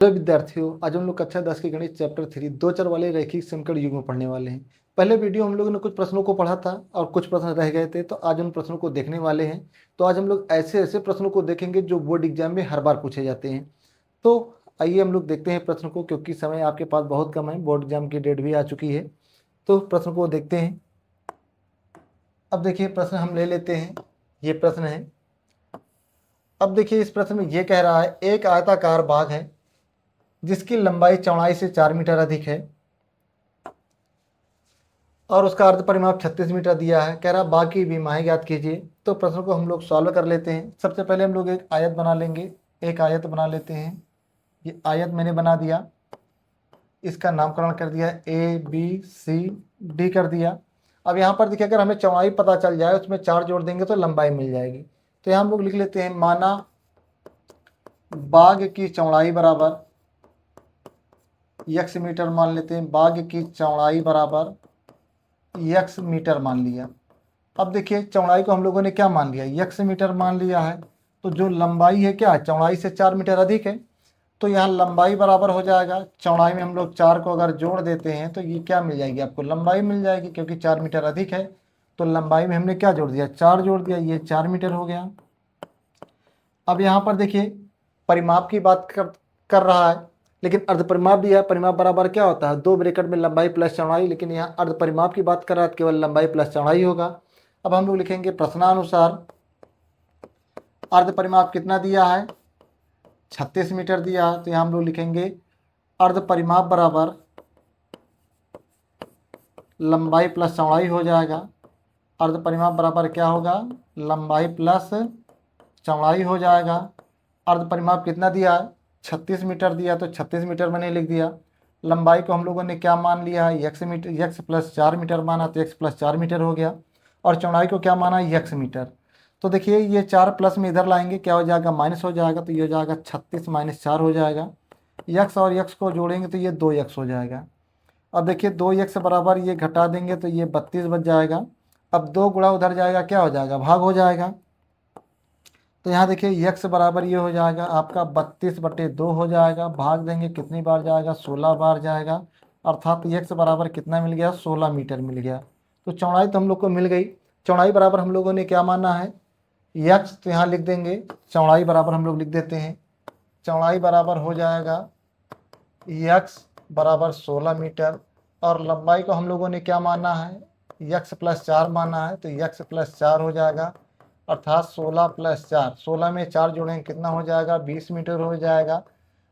Hello विद्यार्थियों, आज हम लोग कक्षा 10 के गणित चैप्टर 3 दो चर वाले रैखिक समीकरण युग्म पढ़ने वाले हैं। पहले वीडियो हम लोगों ने कुछ प्रश्नों को पढ़ा था और कुछ प्रश्न रह गए थे, तो आज उन प्रश्नों को देखने वाले हैं। तो आज हम लोग ऐसे ऐसे प्रश्नों को देखेंगे जो बोर्ड एग्जाम में हर बार पूछे जाते हैं। तो आइए हम लोग देखते हैं प्रश्न को, क्योंकि समय आपके पास बहुत कम है, बोर्ड एग्जाम की डेट भी आ चुकी है। तो प्रश्न को देखते हैं। अब देखिए प्रश्न हम ले लेते हैं। ये प्रश्न है। अब देखिए इस प्रश्न में ये कह रहा है, एक आयताकार बाग है जिसकी लंबाई चौड़ाई से 4 मीटर अधिक है और उसका अर्ध परिमाप 36 मीटर दिया है। कह रहा बाग की विमाएं ज्ञात कीजिए। तो प्रश्न को हम लोग सॉल्व कर लेते हैं। सबसे पहले हम लोग एक आयत बना लेंगे। एक आयत बना लेते हैं। ये आयत मैंने बना दिया, इसका नामकरण कर दिया, ए बी सी डी कर दिया। अब यहाँ पर देखिए, अगर हमें चौड़ाई पता चल जाए, उसमें 4 जोड़ देंगे तो लंबाई मिल जाएगी। तो यहाँ हम लोग लिख लेते हैं, माना बाग की चौड़ाई बराबर x मीटर मान लेते हैं। बाग की चौड़ाई बराबर x मीटर मान लिया। अब देखिए चौड़ाई को हम लोगों ने क्या मान लिया, x मीटर मान लिया है। तो जो लंबाई है क्या, चौड़ाई से 4 मीटर अधिक है। तो यहाँ लंबाई बराबर हो जाएगा, चौड़ाई में हम लोग 4 को अगर जोड़ देते हैं तो ये क्या मिल जाएगी, आपको लंबाई मिल जाएगी, क्योंकि 4 मीटर अधिक है। तो लंबाई में हमने क्या जोड़ दिया, 4 जोड़ दिया, ये 4 मीटर हो गया। अब यहाँ पर देखिए परिमाप की बात कर रहा है, लेकिन अर्ध परिमाप दिया है। परिमाप बराबर क्या होता है, 2 ब्रैकेट में लंबाई प्लस चौड़ाई, लेकिन यहाँ अर्ध परिमाप की बात कर रहा है, केवल लंबाई प्लस चौड़ाई होगा। अब हम लोग लिखेंगे प्रश्नानुसार अर्ध परिमाप कितना दिया है, 36 मीटर दिया है। तो यहाँ हम लोग लिखेंगे अर्ध परिमाप बराबर लंबाई प्लस चौड़ाई हो जाएगा। अर्ध परिमाप बराबर क्या होगा, लंबाई प्लस चौड़ाई हो जाएगा। अर्ध परिमाप कितना दिया है, 36 मीटर दिया, तो 36 मीटर मैंने लिख दिया। लंबाई को हम लोगों ने क्या मान लिया है, x metre, x plus 4 metre माना, तो x प्लस 4 मीटर हो गया। और चौड़ाई को क्या माना, x मीटर। तो देखिए ये 4 प्लस में इधर लाएंगे, क्या हो जाएगा, माइनस हो जाएगा। तो ये हो जाएगा 36 माइनस 4 हो जाएगा। x और x को जोड़ेंगे तो ये 2x हो जाएगा। अब देखिए 2x बराबर ये घटा देंगे तो ये 32 बच जाएगा। अब 2 गुणा उधर जाएगा, क्या हो जाएगा, भाग हो जाएगा। तो यहाँ देखिए x बराबर ये हो जाएगा आपका 32/2 हो जाएगा। भाग देंगे कितनी बार जाएगा, 16 बार जाएगा। अर्थात x बराबर कितना मिल गया, 16 मीटर मिल गया। तो चौड़ाई तो हम लोग को मिल गई। चौड़ाई बराबर हम लोगों ने क्या माना है, x। तो यहाँ लिख देंगे चौड़ाई बराबर, हम लोग लिख देते हैं चौड़ाई बराबर हो जाएगा x बराबर 16 मीटर। और लंबाई को हम लोगों ने क्या माना है, x प्लस 4 माना है। तो x प्लस 4 हो जाएगा, अर्थात 16 प्लस 4, 16 में 4 जोड़ेंगे कितना हो जाएगा, 20 मीटर हो जाएगा।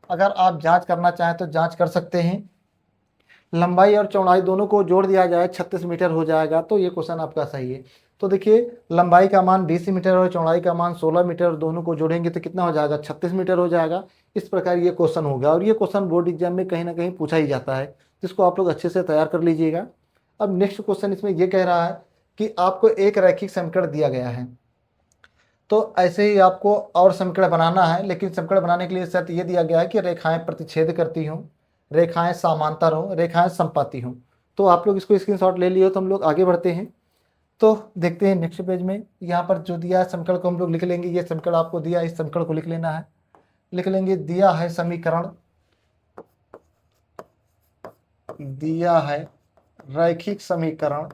अगर आप जांच करना चाहें तो जांच कर सकते हैं। लंबाई और चौड़ाई दोनों को जोड़ दिया जाए, 36 मीटर हो जाएगा। तो ये क्वेश्चन आपका सही है। तो देखिए लंबाई का मान 20 मीटर और चौड़ाई का मान 16 मीटर, दोनों को जोड़ेंगे तो कितना हो जाएगा, 36 मीटर हो जाएगा। इस प्रकार ये क्वेश्चन होगा, और ये क्वेश्चन बोर्ड एग्जाम में कहीं ना कहीं पूछा ही जाता है, जिसको आप लोग अच्छे से तैयार कर लीजिएगा। अब नेक्स्ट क्वेश्चन इसमें यह कह रहा है कि आपको एक रैखिक समीकरण दिया गया है। तो ऐसे ही आपको और समीकरण बनाना है, लेकिन समीकरण बनाने के लिए शर्त ये दिया गया है कि रेखाएं प्रतिच्छेद करती हों, रेखाएं समांतर हों, रेखाएं समपाती हों। तो आप लोग इसको स्क्रीनशॉट ले लिए, तो हम लोग आगे बढ़ते हैं। तो देखते हैं नेक्स्ट पेज में, यहाँ पर जो दिया है समीकरण को हम लोग लिख लेंगे। ये समीकरण आपको दिया है, इस समीकरण को लिख लेना है। लिख लेंगे, दिया है समीकरण, दिया है रैखिक समीकरण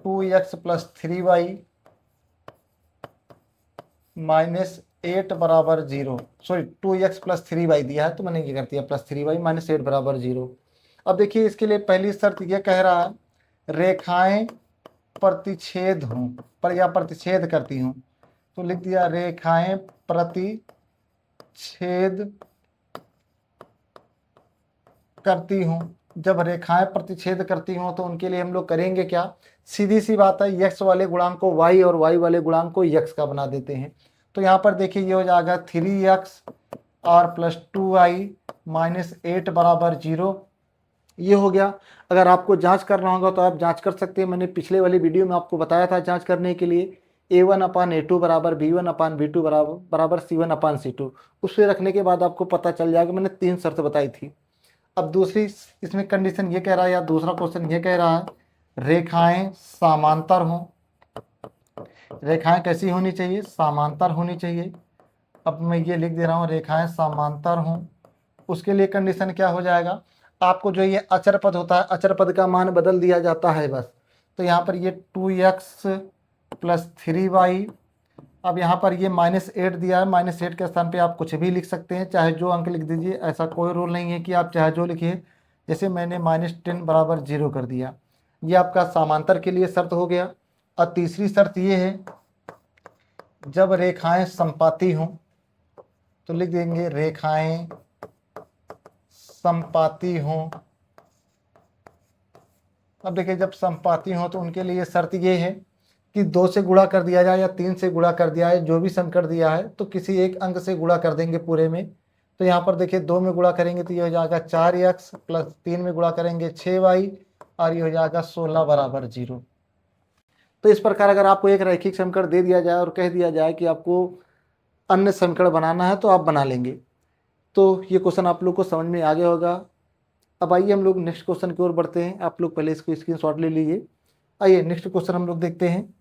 2x प्लस 3y माइनस 8 बराबर 0। सॉरी 2x प्लस 3y दिया है, तो मैंने ये कर दिया प्लस 3y माइनस 8 बराबर 0। अब देखिए इसके लिए पहली शर्त ये कह रहा है, रेखाएं प्रतिच्छेद हों, पर या प्रतिच्छेद करती हों। तो लिख दिया रेखाएं प्रतिच्छेद करती हों। जब रेखाएं प्रतिच्छेद करती हों तो उनके लिए हम लोग करेंगे क्या, सीधी सी बात है, x वाले गुणांक को y और y वाले गुणांक को x का बना देते हैं। तो यहाँ पर देखिए ये हो जाएगा 3x और प्लस 2y माइनस 8 बराबर 0। ये हो गया। अगर आपको जांच करना होगा तो आप जांच कर सकते हैं। मैंने पिछले वाली वीडियो में आपको बताया था जांच करने के लिए, a1/a2 बराबर b1/b2 बराबर c1/c2। उस पर रखने के बाद आपको पता चल जाएगा। मैंने 3 शर्त बताई थी। अब दूसरी इसमें कंडीशन ये कह रहा है, या दूसरा क्वेश्चन ये कह रहा है, रेखाएं समांतर हों। रेखाएं कैसी होनी चाहिए, समांतर होनी चाहिए। अब मैं ये लिख दे रहा हूँ रेखाएं समांतर हों, उसके लिए कंडीशन क्या हो जाएगा, आपको जो ये अचर पद होता है, अचर पद का मान बदल दिया जाता है बस। तो यहाँ पर ये 2x + 3y, अब यहाँ पर ये -8 दिया है, -8 के स्थान पे आप कुछ भी लिख सकते हैं, चाहे जो अंक लिख दीजिए, ऐसा कोई रूल नहीं है कि आप चाहे जो लिखिए। जैसे मैंने -10 = 0 कर दिया। ये आपका समांतर के लिए शर्त हो गया। और तीसरी शर्त ये है, जब रेखाएं समपाती हों, तो लिख देंगे रेखाएं समपाती हों। अब देखिए, जब समपाती हों तो उनके लिए शर्त ये है कि 2 से गुणा कर दिया जाए या 3 से गुणा कर दिया है, जो भी समीकरण दिया है तो किसी एक अंक से गुणा कर देंगे पूरे में। तो यहाँ पर देखिए 2 में गुणा करेंगे तो ये हो जाएगा 4x, + 3 में गुणा करेंगे 6y, और ये हो जाएगा 16 = 0। तो इस प्रकार अगर आपको एक रैखिक समीकरण दे दिया जाए और कह दिया जाए कि आपको अन्य समीकरण बनाना है तो आप बना लेंगे। तो ये क्वेश्चन आप लोग को समझ में आ गया होगा। अब आइए हम लोग नेक्स्ट क्वेश्चन की ओर बढ़ते हैं। आप लोग पहले इसको स्क्रीनशॉट ले लीजिए। आइए नेक्स्ट क्वेश्चन हम लोग देखते हैं।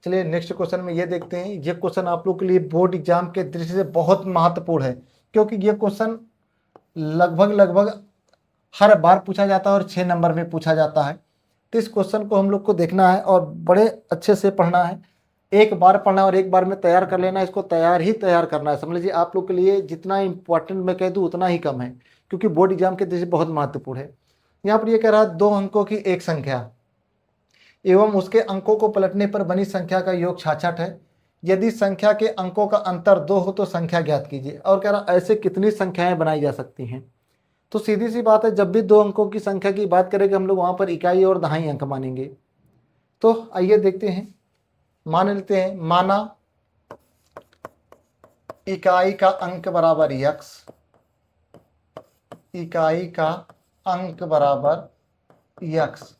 चलिए नेक्स्ट क्वेश्चन में ये देखते हैं। ये क्वेश्चन आप लोग के लिए बोर्ड एग्जाम के दृष्टि से बहुत महत्वपूर्ण है, क्योंकि ये क्वेश्चन लगभग हर बार पूछा जाता है और 6 नंबर में पूछा जाता है। तो इस क्वेश्चन को हम लोग को देखना है और बड़े अच्छे से पढ़ना है। एक बार पढ़ना है और एक बार में तैयार कर लेना है। इसको तैयार करना है। समझ लीजिए आप लोग के लिए जितना इंपॉर्टेंट मैं कह दूँ उतना ही कम है, क्योंकि बोर्ड एग्जाम के दृष्टि से बहुत महत्वपूर्ण है। यहाँ पर ये कह रहा है 2 अंकों की एक संख्या एवं उसके अंकों को पलटने पर बनी संख्या का योग 66 है। यदि संख्या के अंकों का अंतर 2 हो तो संख्या ज्ञात कीजिए। और कह रहा ऐसे कितनी संख्याएं बनाई जा सकती हैं। तो सीधी सी बात है, जब भी 2 अंकों की संख्या की बात करेंगे हम लोग वहाँ पर इकाई और दहाई अंक मानेंगे। तो आइए देखते हैं। मान लेते हैं, माना इकाई का अंक बराबर x, इकाई का अंक बराबर x।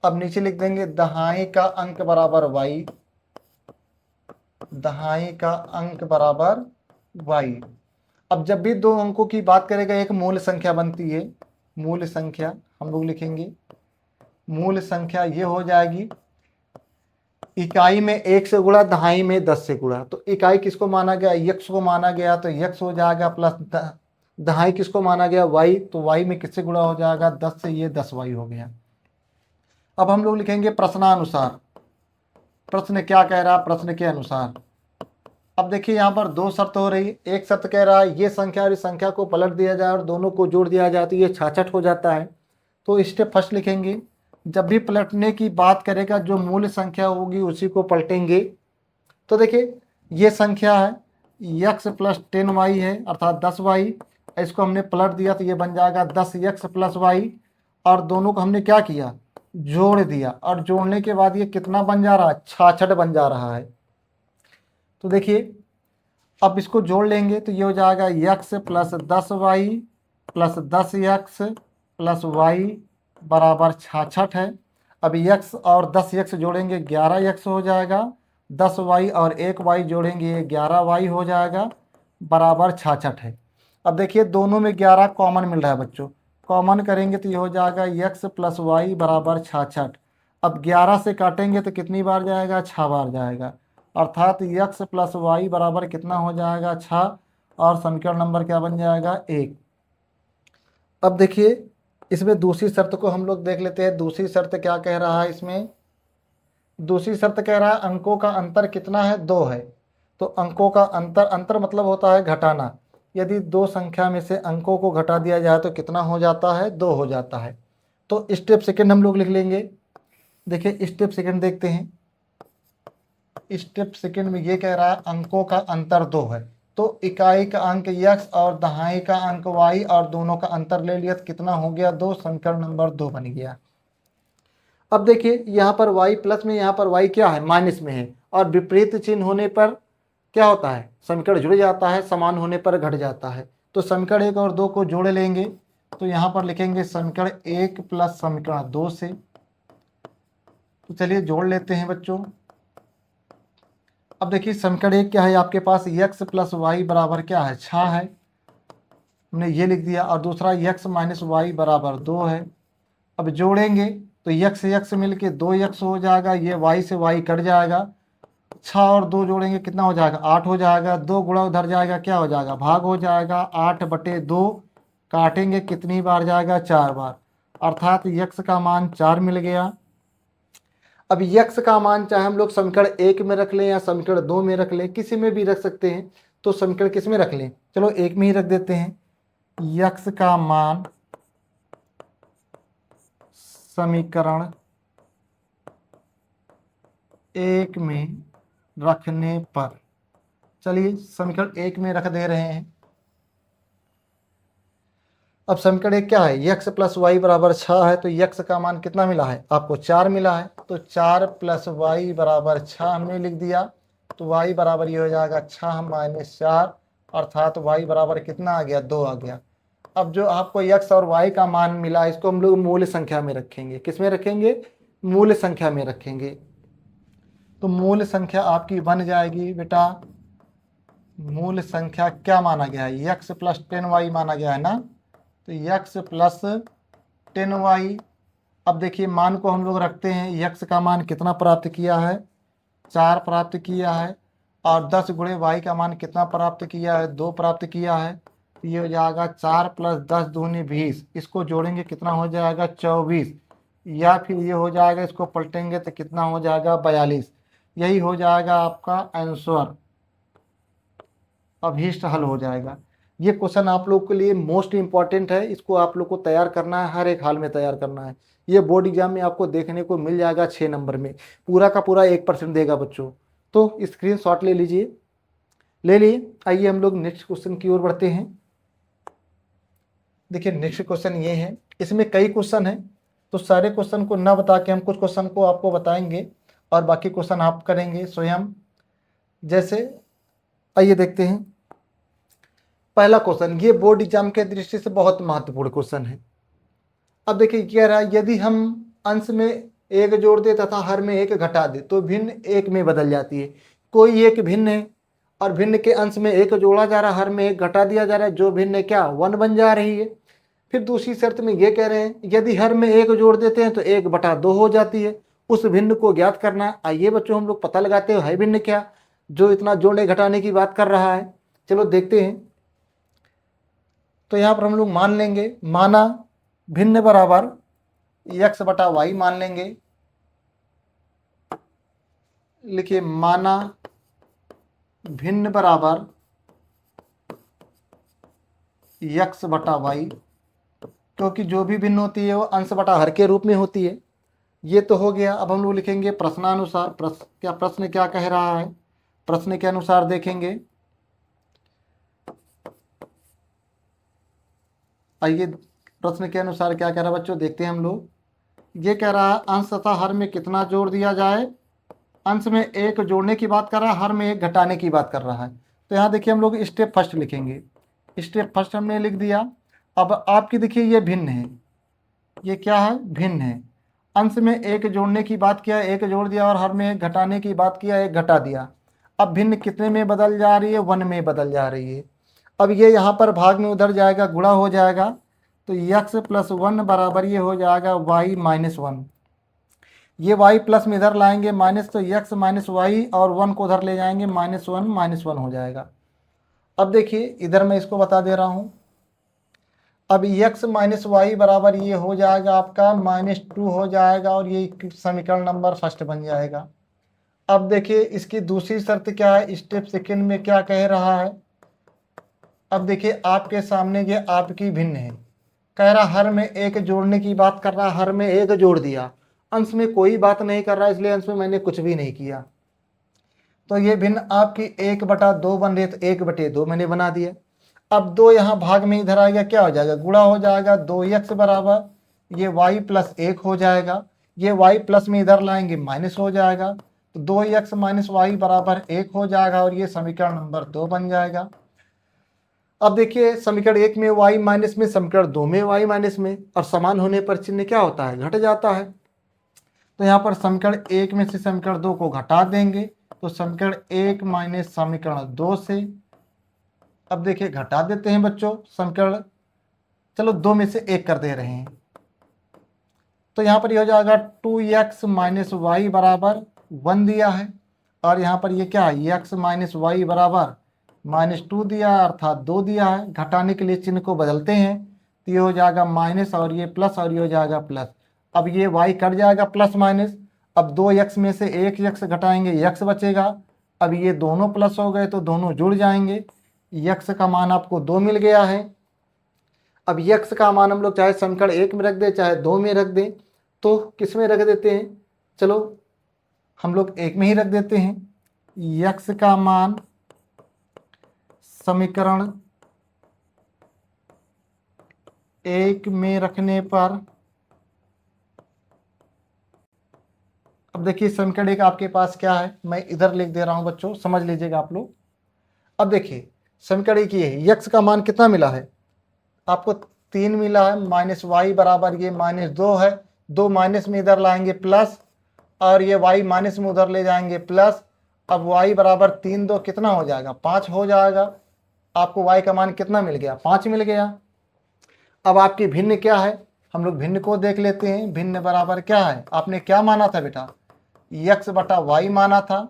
अब नीचे लिख देंगे दहाई का अंक बराबर y, दहाई का अंक बराबर y। अब जब भी 2 अंकों की बात करेगा एक मूल संख्या बनती है। मूल संख्या हम लोग लिखेंगे, मूल संख्या ये हो जाएगी इकाई में 1 से गुणा, दहाई में 10 से गुणा। तो इकाई किसको माना गया, x को माना गया, तो x हो जाएगा, प्लस दहाई किसको माना गया, y, तो y में किससे गुणा हो जाएगा, 10 से, ये 10y हो गया। अब हम लोग लिखेंगे प्रश्नानुसार। प्रश्न क्या कह रहा है, प्रश्न के अनुसार। अब देखिए यहाँ पर 2 शर्त हो रही। एक शर्त कह रहा है ये संख्या और इस संख्या को पलट दिया जाए और दोनों को जोड़ दिया जाए तो ये 66 हो जाता है। तो स्टेप फर्स्ट लिखेंगे, जब भी पलटने की बात करेगा जो मूल संख्या होगी उसी को पलटेंगे। तो देखिए ये संख्या है x + 10y है, अर्थात 10y। इसको हमने पलट दिया तो ये बन जाएगा 10x + y, और दोनों को हमने क्या किया, जोड़ दिया। और जोड़ने के बाद ये कितना बन जा रहा है, 66 बन जा रहा है। तो देखिए अब इसको जोड़ लेंगे तो ये हो जाएगा x + 10y + 10x + y बराबर 66 है। अब x और 10x जोड़ेंगे 11x हो जाएगा, 10y और 1y जोड़ेंगे 11y हो जाएगा, बराबर 66 है। अब देखिए दोनों में 11 कॉमन मिल रहा है बच्चों, कॉमन करेंगे तो ये हो जाएगा x + y बराबर 66। अब 11 से काटेंगे तो कितनी बार जाएगा, 6 बार जाएगा, अर्थात x + y बराबर कितना हो जाएगा, 6, और समीकरण नंबर क्या बन जाएगा, 1। अब देखिए इसमें दूसरी शर्त को हम लोग देख लेते हैं। दूसरी शर्त क्या कह रहा है, इसमें दूसरी शर्त कह रहा है अंकों का अंतर कितना है, 2 है। तो अंकों का अंतर, अंतर मतलब होता है घटाना। यदि 2 संख्या में से अंकों को घटा दिया जाए तो कितना हो जाता है, 2 हो जाता है। तो स्टेप सेकंड हम लोग लिख लेंगे। देखिए स्टेप सेकंड देखते हैं। स्टेप सेकंड में ये कह रहा है अंकों का अंतर 2 है, तो इकाई का अंक x और दहाई का अंक y, और दोनों का अंतर ले लिया तो कितना हो गया, 2, समीकरण नंबर 2 बन गया। अब देखिए यहाँ पर y प्लस में, यहाँ पर y क्या है, माइनस में है, और विपरीत चिन्ह होने पर क्या होता है, समीकरण जुड़ जाता है, समान होने पर घट जाता है। तो समीकरण 1 और 2 को जोड़ लेंगे तो यहाँ पर लिखेंगे समीकरण 1 + समीकरण 2 से। तो चलिए जोड़ लेते हैं बच्चों। अब देखिए समीकरण 1 क्या है आपके पास, x + y बराबर क्या है, 6 है, हमने ये लिख दिया। और दूसरा x - y बराबर 2 है। अब जोड़ेंगे तो x से x मिल के 2x हो जाएगा, ये y से y कट जाएगा, 6 और 2 जोड़ेंगे कितना हो जाएगा 8 हो जाएगा। 2 गुणा उधर जाएगा क्या हो जाएगा भाग हो जाएगा। 8/2 काटेंगे कितनी बार जाएगा 4 बार, अर्थात यक्स का मान 4 मिल गया। अब यक्स का मान चाहे हम लोग समीकरण 1 में रख लें या समीकरण 2 में रख लें, किसी में भी रख सकते हैं। तो समीकरण किस में रख लें, चलो 1 में ही रख देते हैं। यक्स का मान समीकरण 1 में रखने पर, चलिए समीकरण 1 में रख दे रहे हैं। अब समीकरण 1 क्या है, यक्स प्लस वाई बराबर 6 है, तो यक्स का मान कितना मिला है आपको 4 मिला है, तो 4 + वाई बराबर 6 हमने लिख दिया। तो वाई बराबर ये हो जाएगा 6 - 4, अर्थात वाई बराबर कितना आ गया 2 आ गया। अब जो आपको यक्स और वाई का मान मिला इसको हम लोग मूल संख्या में रखेंगे। किस में रखेंगे, मूल संख्या में रखेंगे। तो मूल संख्या आपकी बन जाएगी बेटा, मूल संख्या क्या माना गया है, यक्स प्लस 10y माना गया है ना, तो यक्स प्लस 10y। अब देखिए मान को हम लोग रखते हैं, यक्स का मान कितना प्राप्त किया है 4 प्राप्त किया है, और 10 गुणे वाई का मान कितना प्राप्त किया है 2 प्राप्त किया है। तो ये हो जाएगा 4 + 10 दूनी 20, इसको जोड़ेंगे कितना हो जाएगा 24, या फिर ये हो जाएगा इसको पलटेंगे तो कितना हो जाएगा 42। यही हो जाएगा आपका आंसर, अभीष्ट हल हो जाएगा। ये क्वेश्चन आप लोग के लिए मोस्ट इंपॉर्टेंट है, इसको आप लोग को तैयार करना है, हर एक हाल में तैयार करना है। ये बोर्ड एग्जाम में आपको देखने को मिल जाएगा 6 नंबर में, पूरा का पूरा 1% देगा बच्चों। तो स्क्रीनशॉट ले लीजिए, ले लिए। आइए हम लोग नेक्स्ट क्वेश्चन की ओर बढ़ते हैं। देखिए नेक्स्ट क्वेश्चन ये है, इसमें कई क्वेश्चन है, तो सारे क्वेश्चन को ना बता के हम कुछ क्वेश्चन को आपको बताएंगे और बाकी क्वेश्चन आप करेंगे स्वयं। जैसे आइए देखते हैं पहला क्वेश्चन, ये बोर्ड एग्जाम के दृष्टि से बहुत महत्वपूर्ण क्वेश्चन है। अब देखिए क्या रहा, यदि हम अंश में 1 जोड़ दे तथा हर में 1 घटा दे तो भिन्न 1 में बदल जाती है। कोई एक भिन्न है और भिन्न के अंश में 1 जोड़ा जा रहा है, हर में 1 घटा दिया जा रहा है, जो भिन्न है क्या 1 बन जा रही है। फिर दूसरी शर्त में ये कह रहे हैं यदि हर में 1 जोड़ देते हैं तो 1/2 हो जाती है, उस भिन्न को ज्ञात करना है। आइए बच्चों हम लोग पता लगाते हैं है भिन्न क्या, जो इतना जोड़ने घटाने की बात कर रहा है। चलो देखते हैं। तो यहाँ पर हम लोग मान लेंगे, माना भिन्न बराबर x/y मान लेंगे। लिखिए माना भिन्न बराबर x/y, क्योंकि जो भी भिन्न होती है वो अंश बटा हर के रूप में होती है। ये तो हो गया। अब हम लोग लिखेंगे प्रश्नानुसार, प्रश्न क्या कह रहा है, प्रश्न के अनुसार देखेंगे। आइए प्रश्न के अनुसार क्या कह रहा है बच्चों, देखते हैं हम लोग। ये कह रहा है अंश तथा हर में कितना जोड़ दिया जाए। अंश में 1 जोड़ने की बात कर रहा है, हर में 1 घटाने की बात कर रहा है। तो यहाँ देखिए हम लोग स्टेप फर्स्ट लिखेंगे। स्टेप फर्स्ट हमने लिख दिया। अब आपकी देखिए ये भिन्न है, ये क्या है भिन्न है। अंश में 1 जोड़ने की बात किया, 1 जोड़ दिया, और हर में 1 घटाने की बात किया, 1 घटा दिया। अब भिन्न कितने में बदल जा रही है 1 में बदल जा रही है। अब ये यहाँ पर भाग में उधर जाएगा, गुणा हो जाएगा, तो x + 1 बराबर ये हो जाएगा y - 1। ये y प्लस में इधर लाएंगे माइनस, तो x - y और 1 को उधर ले जाएंगे -1 - 1 हो जाएगा। अब देखिए इधर मैं इसको बता दे रहा हूँ। अब x - y बराबर ये हो जाएगा आपका -2 हो जाएगा, और ये समीकरण नंबर फर्स्ट बन जाएगा। अब देखिए इसकी दूसरी शर्त क्या है, स्टेप सेकेंड में क्या कह रहा है। अब देखिए आपके सामने ये आपकी भिन्न है, कह रहा हर में 1 जोड़ने की बात कर रहा, हर में 1 जोड़ दिया, अंश में कोई बात नहीं कर रहा, इसलिए अंश में मैंने कुछ भी नहीं किया। तो ये भिन्न आपकी 1/2 बन रही है, तो 1/2 मैंने बना दिया। अब 2 यहाँ भाग में इधर आ गया, क्या हो जाएगा गुणा हो जाएगा, 2x बराबर ये y + 1 हो जाएगा। ये y प्लस में इधर लाएंगे माइनस हो जाएगा, तो 2x - y बराबर 1 हो जाएगा, और ये समीकरण नंबर 2 बन जाएगा। अब देखिए समीकरण 1 में y माइनस में, समीकरण 2 में y माइनस में, और समान होने पर चिन्ह क्या होता है घट जाता है। तो यहाँ पर समीकरण 1 में से समीकरण 2 को घटा देंगे, तो समीकरण 1 माइनस समीकरण 2 से, अब देखिए घटा देते हैं बच्चों समीकरण, चलो 2 में से 1 कर दे रहे हैं, तो यहाँ पर ये हो जाएगा 2x - y बराबर 1 दिया है। और यहाँ पर ये क्या है, x माइनस वाई बराबर -2 दिया है, अर्थात 2 दिया है। घटाने के लिए चिन्ह को बदलते हैं, तो ये हो जाएगा माइनस और ये प्लस और ये हो जाएगा प्लस। अब ये y कट जाएगा प्लस माइनस। अब 2x में से 1x घटाएंगे, x बचेगा। अब ये दोनों प्लस हो गए तो दोनों जुड़ जाएंगे। x का मान आपको 2 मिल गया है। अब x का मान हम लोग चाहे समीकरण 1 में रख दें चाहे 2 में रख दें, तो किस में रख देते हैं, चलो हम लोग 1 में ही रख देते हैं। x का मान समीकरण 1 में रखने पर, अब देखिए समीकरण 1 आपके पास क्या है, मैं इधर लिख दे रहा हूं बच्चों, समझ लीजिएगा आप लोग। अब देखिए समीकरण 1 ये है, x का मान कितना मिला है आपको, 3 मिला है। माइनस वाई बराबर ये -2 है, 2 माइनस में इधर लाएंगे प्लस, और ये y माइनस में उधर ले जाएंगे प्लस। अब y बराबर 3 2 कितना हो जाएगा, 5 हो जाएगा। आपको y का मान कितना मिल गया, 5 मिल गया। अब आपकी भिन्न क्या है, हम लोग भिन्न को देख लेते हैं। भिन्न बराबर क्या है, आपने क्या माना था बेटा, x बटा वाई माना था।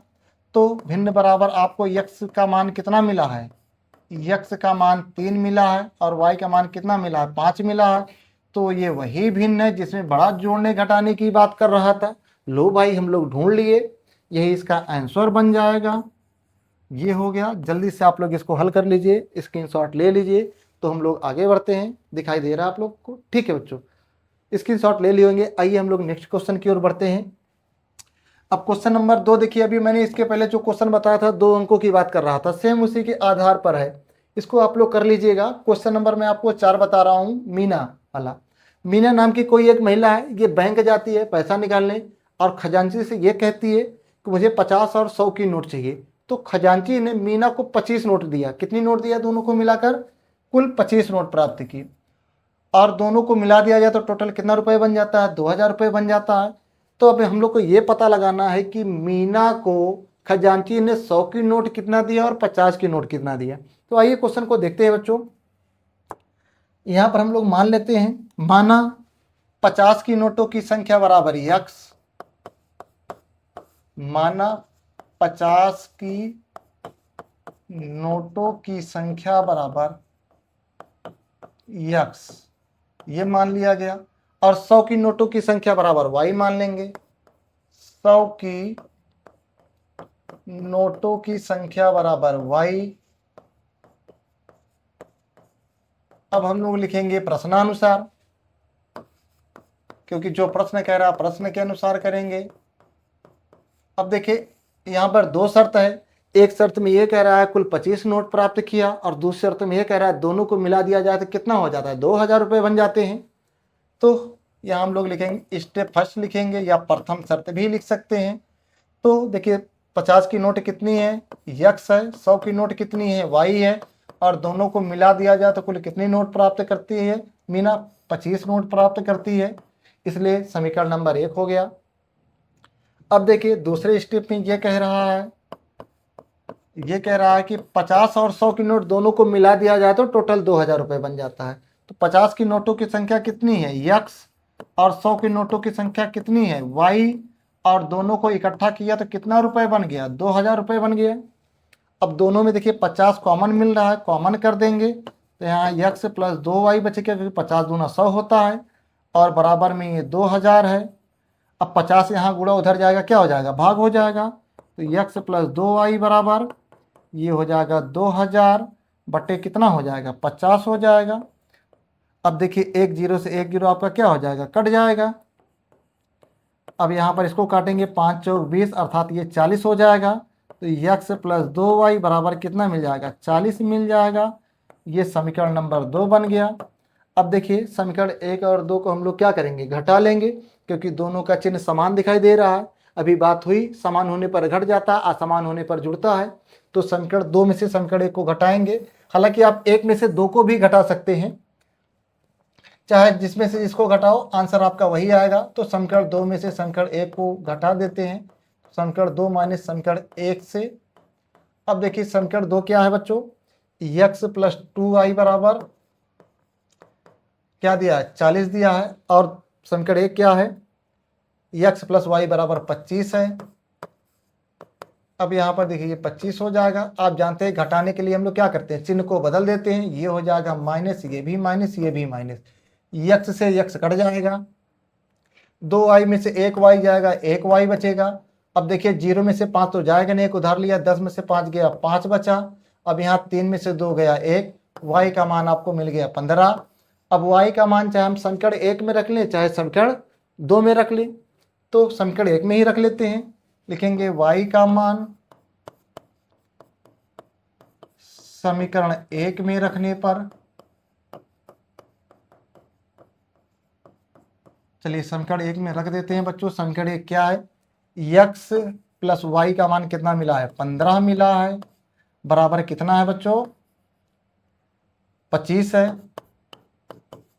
तो भिन्न बराबर आपको x का मान कितना मिला है, x का मान 3 मिला है और y का मान कितना मिला है, 5 मिला है। तो ये वही भिन्न है जिसमें बड़ा जोड़ने घटाने की बात कर रहा था। लो भाई हम लोग ढूंढ लिए, यही इसका आंसर बन जाएगा। ये हो गया, जल्दी से आप लोग इसको हल कर लीजिए, स्क्रीनशॉट ले लीजिए। तो हम लोग आगे बढ़ते हैं, दिखाई दे रहा है आप लोग को, ठीक है बच्चों, स्क्रीनशॉट ले लिए होंगे। आइए हम लोग नेक्स्ट क्वेश्चन की ओर बढ़ते हैं। अब क्वेश्चन नंबर 2 देखिए, अभी मैंने इसके पहले जो क्वेश्चन बताया था 2 अंकों की बात कर रहा था, सेम उसी के आधार पर है, इसको आप लोग कर लीजिएगा। क्वेश्चन नंबर मैं आपको 4 बता रहा हूँ। मीना वाला, मीना नाम की कोई एक महिला है, ये बैंक जाती है पैसा निकालने और खजांची से ये कहती है कि मुझे 50 और 100 की नोट चाहिए। तो खजांची ने मीना को 25 नोट दिया। कितनी नोट दिया, दोनों को मिलाकर कुल 25 नोट प्राप्त की, और दोनों को मिला दिया जाए तो टोटल कितना रुपए बन जाता है, 2000 रुपये बन जाता है। तो अब हम लोग को ये पता लगाना है कि मीना को खजांची ने 100 की नोट कितना दिया और 50 की नोट कितना दिया। तो आइए क्वेश्चन को देखते हैं बच्चों। यहाँ पर हम लोग मान लेते हैं, माना 50 की नोटों की संख्या बराबर x, माना 50 की नोटों की संख्या बराबर x, ये मान लिया गया। और 100 की नोटों की संख्या बराबर y मान लेंगे। 100 की नोटों की संख्या बराबर y। अब हम लोग लिखेंगे प्रश्नानुसार, क्योंकि जो प्रश्न कह रहा है प्रश्न के अनुसार करेंगे। अब देखिए यहाँ पर 2 शर्त है, एक शर्त में ये कह रहा है कुल 25 नोट प्राप्त किया, और दूसरी शर्त में ये कह रहा है दोनों को मिला दिया जाए तो कितना हो जाता है, 2000 रुपये बन जाते हैं। तो यहाँ हम लोग लिखेंगे स्टेप फर्स्ट लिखेंगे, या प्रथम शर्त भी लिख सकते हैं। तो देखिए 50 की नोट कितनी है, x है, 100 की नोट कितनी है, y है, और दोनों को मिला दिया जाए तो कुल कितनी नोट प्राप्त करती है, मीना 25 नोट प्राप्त करती है। इसलिए समीकरण नंबर 1 हो गया। अब देखिए दूसरे स्टेप में ये कह रहा है, ये कह रहा है कि 50 और 100 की नोट दोनों को मिला दिया जाए तो टोटल 2000 रुपये बन जाता है। तो 50 की नोटों की संख्या कितनी है, x, और 100 की नोटों की संख्या कितनी है, y, और दोनों को इकट्ठा किया तो कितना रुपए बन गया, 2000 रुपये बन गया। अब दोनों में देखिए 50 कॉमन मिल रहा है, कॉमन कर देंगे तो यहाँ x प्लस 2y बचेगा, क्योंकि 50 दूना 100 होता है, और बराबर में ये 2000 है। अब 50 यहाँ गुणा उधर जाएगा, क्या हो जाएगा, भाग हो जाएगा। तो x प्लस 2y बराबर ये हो जाएगा 2000 बटे कितना हो जाएगा, 50 हो जाएगा। अब देखिए 1 0 से 1 0 आपका क्या हो जाएगा, कट जाएगा। अब यहाँ पर इसको काटेंगे, 5 चौक 20, अर्थात ये 40 हो जाएगा। तो x प्लस 2y बराबर कितना मिल जाएगा, 40 मिल जाएगा। ये समीकरण नंबर 2 बन गया। अब देखिए समीकरण 1 और 2 को हम लोग क्या करेंगे, घटा लेंगे, क्योंकि दोनों का चिन्ह समान दिखाई दे रहा है। अभी बात हुई समान होने पर घट जाता है, असमान होने पर जुड़ता है। तो समीकरण 2 में से समीकरण 1 को घटाएंगे। हालांकि आप 1 में से 2 को भी घटा सकते हैं, चाहे जिसमें से इसको घटाओ आंसर आपका वही आएगा। तो समीकरण 2 में से समीकरण 1 को घटा देते हैं, समीकरण 2 माइनस समीकरण 1 से। अब देखिए समीकरण 2 क्या है बच्चों, x प्लस 2y बराबर क्या दिया है, 40 दिया है, और समीकरण 1 क्या है, x प्लस वाई बराबर 25 है। अब यहाँ पर देखिए ये 25 हो जाएगा। आप जानते हैं घटाने के लिए हम लोग क्या करते हैं, चिन्ह को बदल देते हैं। ये हो जाएगा माइनस, ये भी माइनस, ये भी माइनस, यक्स से यक्स कट जाएगा। 2y में से 1y जाएगा, 1y बचेगा। अब देखिए 0 में से 5 तो जाएगा नहीं, एक उधार लिया, 10 में से 5 गया, 5 बचा। अब यहाँ 3 में से 2 गया 1, y का मान आपको मिल गया 15। अब y का मान चाहे हम समीकरण 1 में रख लें चाहे समीकरण 2 में रख लें, तो समीकरण 1 में ही रख लेते हैं। लिखेंगे y का मान समीकरण 1 में रखने पर, चलिए समीकरण 1 में रख देते हैं बच्चों। समीकरण 1 क्या है, x प्लस वाई का मान कितना मिला है, 15 मिला है, बराबर कितना है बच्चों, 25 है,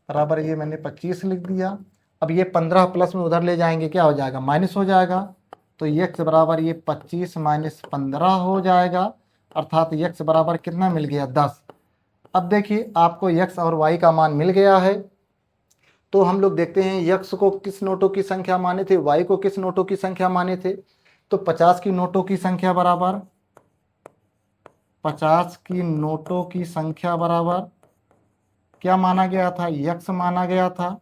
बराबर ये मैंने 25 लिख दिया। अब ये 15 प्लस में उधर ले जाएंगे, क्या हो जाएगा, माइनस हो जाएगा। तो x बराबर ये 25 माइनस 15 हो जाएगा, अर्थात x बराबर कितना मिल गया, 10। अब देखिए आपको x और y का मान मिल गया है, तो हम लोग देखते हैं x को किस नोटों की संख्या माने थे, y को किस नोटों की संख्या माने थे। तो 50 की नोटों की संख्या बराबर 50 की नोटों की संख्या बराबर क्या माना गया था, x माना गया था।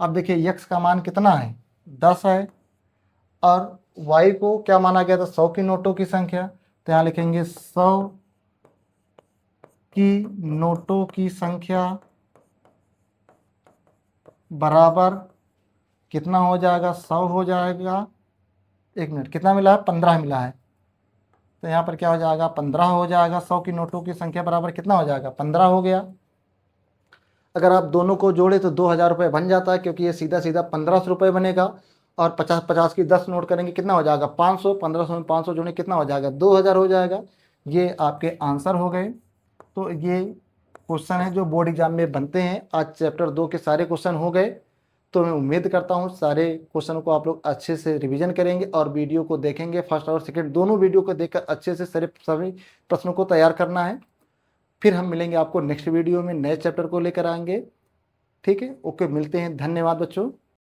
अब देखिए x का मान कितना है, 10 है, और y को क्या माना गया था, 100 की नोटों की संख्या। तो यहाँ लिखेंगे 100 की नोटों की संख्या बराबर कितना हो जाएगा, 100 हो जाएगा। एक मिनट, कितना मिला है, 15 मिला है, तो यहाँ पर क्या हो जाएगा, 15 हो जाएगा। 100 की नोटों की संख्या बराबर कितना हो जाएगा, 15 हो गया। अगर आप दोनों को जोड़े तो 2000 रुपये बन जाता है, क्योंकि ये सीधा सीधा 1500 रुपये बनेगा। और 50 की 10 नोट करेंगे, कितना हो जाएगा, 500, 1500 में 500 जोड़े कितना हो जाएगा, 2000 हो जाएगा। ये आपके आंसर हो गए। तो ये क्वेश्चन है जो बोर्ड एग्जाम में बनते हैं। आज चैप्टर 2 के सारे क्वेश्चन हो गए। तो मैं उम्मीद करता हूँ सारे क्वेश्चन को आप लोग अच्छे से रिवीजन करेंगे और वीडियो को देखेंगे। फर्स्ट और सेकंड दोनों वीडियो को देखकर अच्छे से सभी प्रश्नों को तैयार करना है। फिर हम मिलेंगे आपको नेक्स्ट वीडियो में, नए चैप्टर को लेकर आएंगे। ठीक है, ओके, मिलते हैं। धन्यवाद बच्चों।